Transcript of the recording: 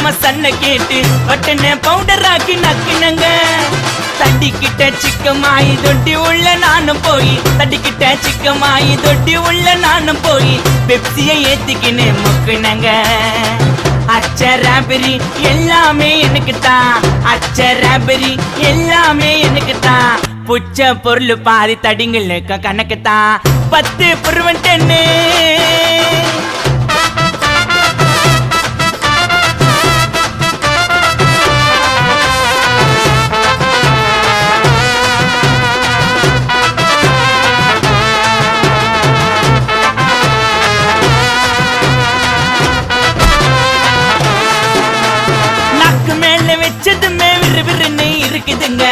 மசன்ன கேட்டு பட்டன பவுடர் ஆக்கி நக்கினங்க தட்டிக்கிட்ட சிக்கமாயி தொட்டி உள்ள நானும் போய் தட்டிக்கிட்ட சிக்கமாயி தொட்டி உள்ள நானும் போய் பெப்சியை ஏத்திக்கின்னு மொக்குனங்க அச்சராபரி எல்லாமே எனக்கு தான் அச்சராபரி எல்லாமே எனக்கு தான் புச்ச பொருள் பாதி தடிங்களுக்கு கணக்கு தான் 10 புருவன் 10 வச்சதுமே விறுவிறுன்னு இருக்குதுங்க